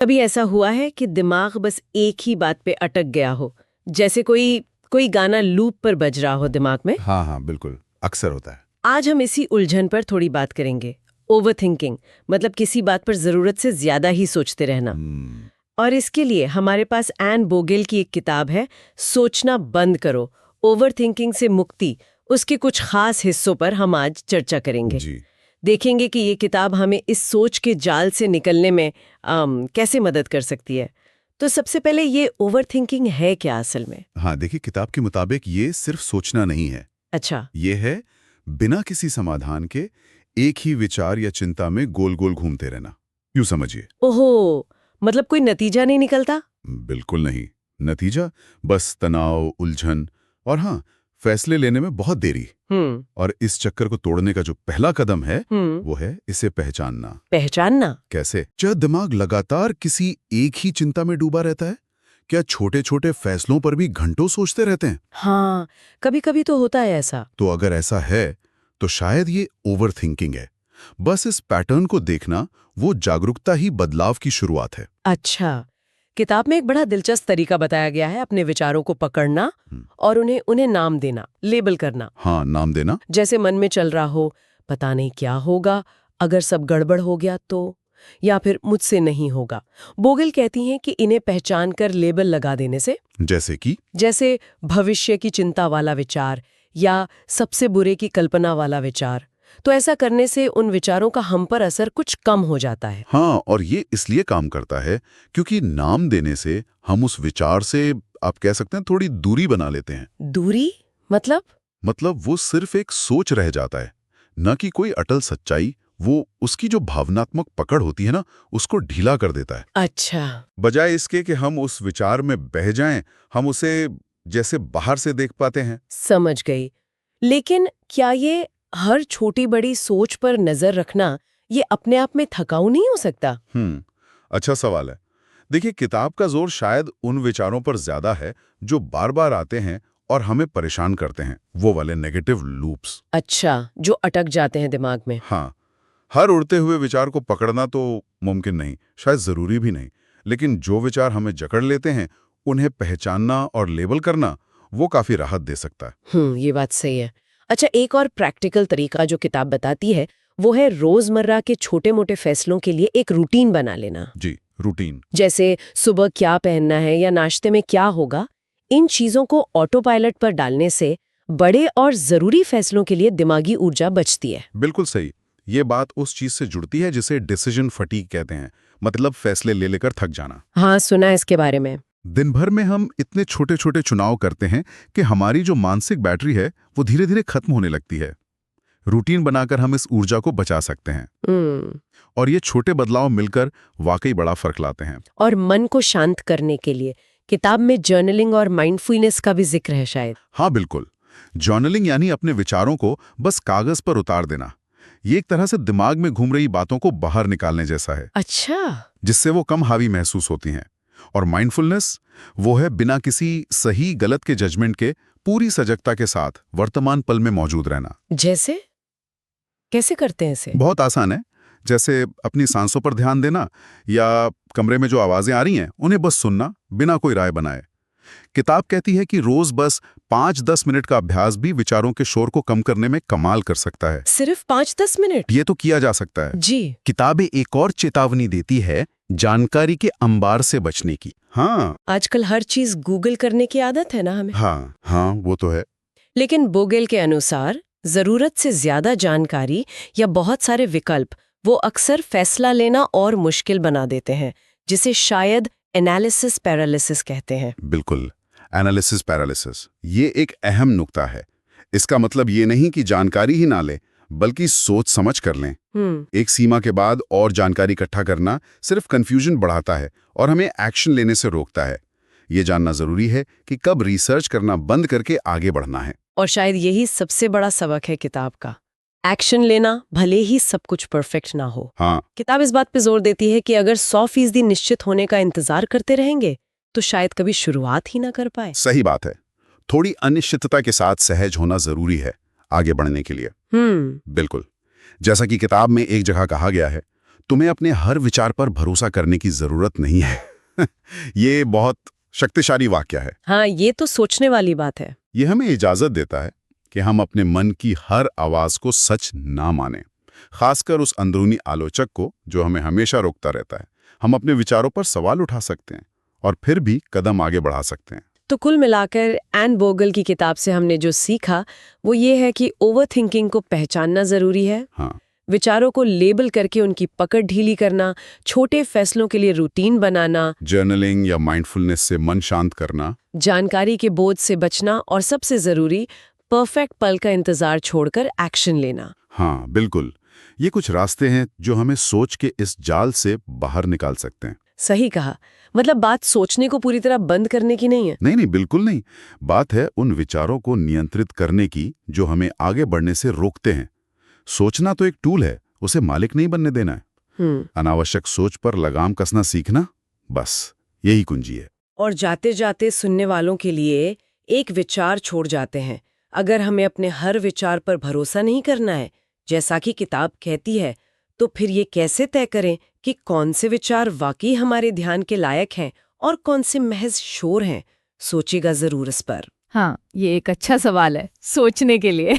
कभी ऐसा हुआ है कि दिमाग बस एक ही बात पे अटक गया हो, जैसे कोई कोई गाना लूप पर बज रहा हो दिमाग में? हाँ हाँ, बिल्कुल अक्सर होता है। आज हम इसी उलझन पर थोड़ी बात करेंगे। ओवर थिंकिंग, मतलब किसी बात पर जरूरत से ज्यादा ही सोचते रहना। और इसके लिए हमारे पास एन बोगेल की एक किताब है, सोचना बंद करो, ओवर थिंकिंग से मुक्ति। उसके कुछ खास हिस्सों पर हम आज चर्चा करेंगे। जी। देखेंगे कि ये किताब हमें इस सोच के जाल से निकलने में कैसे मदद कर सकती है। तो सबसे पहले ये ओवर थिंकिंग है क्या असल में? हाँ, देखिए किताब के मुताबिक ये सिर्फ सोचना नहीं है। अच्छा। ये है बिना किसी समाधान के एक ही विचार या चिंता में गोल गोल घूमते रहना। यूं समझिए। ओहो, मतलब कोई नतीजा नहीं निकलता? बिल्कुल नहीं। नतीजा बस तनाव, उलझन और हाँ, फैसले लेने में बहुत देरी। हम्म। और इस चक्कर को तोड़ने का जो पहला कदम है हम्म। वो है इसे पहचानना। पहचानना? कैसे? जब दिमाग लगातार किसी एक ही चिंता में डूबा रहता है, क्या छोटे छोटे फैसलों पर भी घंटों सोचते रहते हैं? हाँ, कभी कभी तो होता है ऐसा। तो अगर ऐसा है तो शायद ये ओवर थिंकिंग है। बस इस पैटर्न को देखना, वो जागरूकता ही बदलाव की शुरुआत है। अच्छा, किताब में एक बड़ा दिलचस्प तरीका बताया गया है अपने विचारों को पकड़ना और उन्हें उन्हें नाम देना, लेबल करना। हाँ, नाम देना। जैसे मन में चल रहा हो, पता नहीं क्या होगा, अगर सब गड़बड़ हो गया तो, या फिर मुझसे नहीं होगा। बोगेल कहती हैं कि इन्हें पहचान कर लेबल लगा देने से, जैसे कि जैसे भविष्य की चिंता वाला विचार या सबसे बुरे की कल्पना वाला विचार, तो ऐसा करने से उन विचारों का हम पर असर कुछ कम हो जाता है। हाँ, और ये इसलिए काम करता है क्योंकि नाम देने से हम उस विचार से, आप कह सकते हैं, थोड़ी दूरी बना लेते हैं। दूरी? मतलब वो सिर्फ एक सोच रह जाता है, न कि कोई अटल सच्चाई। वो उसकी जो भावनात्मक पकड़ होती है ना, उसको ढीला कर देता है। अच्छा। बजाय इसके कि हम उस विचार में बह जाएं, हम उसे जैसे बाहर से देख पाते हैं। समझ गई। लेकिन क्या ये हर छोटी बड़ी सोच पर नजर रखना, ये अपने आप में थकाऊ नहीं हो सकता? अच्छा सवाल है। देखिए, किताब का जोर शायद उन विचारों पर ज्यादा है जो बार बार आते हैं और हमें परेशान करते हैं, वो वाले नेगेटिव लूप्स। अच्छा, जो अटक जाते हैं दिमाग में। हाँ, हर उड़ते हुए विचार को पकड़ना तो मुमकिन नहीं, शायद जरूरी भी नहीं। लेकिन जो विचार हमें जकड़ लेते हैं, उन्हें पहचानना और लेबल करना, वो काफी राहत दे सकता है। ये बात सही है। अच्छा, एक और प्रैक्टिकल तरीका जो किताब बताती है, वो है रोजमर्रा के छोटे मोटे फैसलों के लिए एक रूटीन बना लेना। जी, रूटीन। जैसे सुबह क्या पहनना है या नाश्ते में क्या होगा। इन चीजों को ऑटो पायलट पर डालने से बड़े और जरूरी फैसलों के लिए दिमागी ऊर्जा बचती है। बिल्कुल सही। ये बात उस चीज से जुड़ती है जिसे डिसीजन फटीग कहते हैं, मतलब फैसले ले लेकर थक जाना। हाँ, सुना है इसके बारे में। दिन भर में हम इतने छोटे छोटे चुनाव करते हैं कि हमारी जो मानसिक बैटरी है वो धीरे धीरे खत्म होने लगती है। रूटीन बनाकर हम इस ऊर्जा को बचा सकते हैं। और ये छोटे बदलाव मिलकर वाकई बड़ा फर्क लाते हैं। और मन को शांत करने के लिए किताब में जर्नलिंग और माइंडफुलनेस का भी जिक्र है शायद। हाँ बिल्कुल। जर्नलिंग यानी अपने विचारों को बस कागज पर उतार देना। ये एक तरह से दिमाग में घूम रही बातों को बाहर निकालने जैसा है। अच्छा। जिससे वो कम हावी महसूस होती हैं। और माइंडफुलनेस, वो है बिना किसी सही गलत के जजमेंट के पूरी सजगता के साथ वर्तमान पल में मौजूद रहना। जैसे कैसे करते हैं इसे? बहुत आसान है। जैसे अपनी सांसों पर ध्यान देना या कमरे में जो आवाजें आ रही हैं उन्हें बस सुनना बिना कोई राय बनाए। किताब कहती है कि रोज बस 5-10 मिनट का अभ्यास भी विचारों के शोर को कम करने में कमाल कर सकता है। सिर्फ 5-10 मिनट? ये तो किया जा सकता है जी। किताबें एक और चेतावनी देती है जानकारी के अंबार से बचने की। हाँ, आजकल हर चीज गूगल करने की आदत है ना हमें। हाँ, वो तो है। लेकिन बोगेल के अनुसार जरूरत से ज्यादा जानकारी या बहुत सारे विकल्प वो अक्सर फैसला लेना और मुश्किल बना देते हैं, जिसे शायद एनालिसिस पैरालिसिस कहते हैं। बिल्कुल, एनालिसिस पैरालिसिस, ये एक अहम नुक्ता है। इसका मतलब ये नहीं कि जानकारी ही ना लें, बल्कि सोच समझ कर लें। एक सीमा के बाद और जानकारी इकट्ठा करना सिर्फ कंफ्यूजन बढ़ाता है और हमें एक्शन लेने से रोकता है। ये जानना जरूरी है कि कब रिसर्च करना बंद करके आगे बढ़ना है। और शायद यही सबसे बड़ा सबक है किताब का, एक्शन लेना, भले ही सब कुछ परफेक्ट ना हो। हाँ, किताब इस बात पे जोर देती है कि अगर 100% निश्चित होने का इंतजार करते रहेंगे तो शायद कभी शुरुआत ही ना कर पाए। सही बात है। थोड़ी अनिश्चितता के साथ सहज होना जरूरी है आगे बढ़ने के लिए। बिल्कुल। जैसा कि किताब में एक जगह कहा गया है, तुम्हें अपने हर विचार पर भरोसा करने की जरूरत नहीं है। ये बहुत शक्तिशाली वाक्य है। हाँ, ये तो सोचने वाली बात है। ये हमें इजाजत देता है कि हम अपने मन की हर आवाज को सच ना मानें, खासकर उस अंदरूनी आलोचक को जो हमें हमेशा रोकता रहता है। हम अपने विचारों पर सवाल उठा सकते हैं और फिर भी कदम आगे बढ़ा सकते हैं। तो कुल मिलाकर एन बोगल की किताब से हमने जो सीखा वो ये है कि ओवरथिंकिंग को पहचानना जरूरी है। हाँ, विचारों को लेबल करके उनकी पकड़ ढीली करना, छोटे फैसलों के लिए रूटीन बनाना, जर्नलिंग या माइंडफुलनेस से मन शांत करना, जानकारी के बोझ से बचना और सबसे जरूरी परफेक्ट पल का इंतजार छोड़कर एक्शन लेना। हाँ बिल्कुल, ये कुछ रास्ते हैं जो हमें सोच के इस जाल से बाहर निकाल सकते हैं। सही कहा। मतलब बात सोचने को पूरी तरह बंद करने की नहीं है। नहीं नहीं, बिल्कुल नहीं। बात है उन विचारों को नियंत्रित करने की जो हमें आगे बढ़ने से रोकते हैं। सोचना तो एक टूल है, उसे मालिक नहीं बनने देना है। अनावश्यक सोच पर लगाम कसना सीखना, बस यही कुंजी है। और जाते जाते सुनने वालों के लिए एक विचार छोड़ जाते हैं। अगर हमें अपने हर विचार पर भरोसा नहीं करना है, जैसा कि किताब कहती है, तो फिर ये कैसे तय करें कि कौन से विचार वाकई हमारे ध्यान के लायक हैं और कौन से महज शोर हैं? सोचिएगा जरूर इस पर। हाँ, ये एक अच्छा सवाल है सोचने के लिए।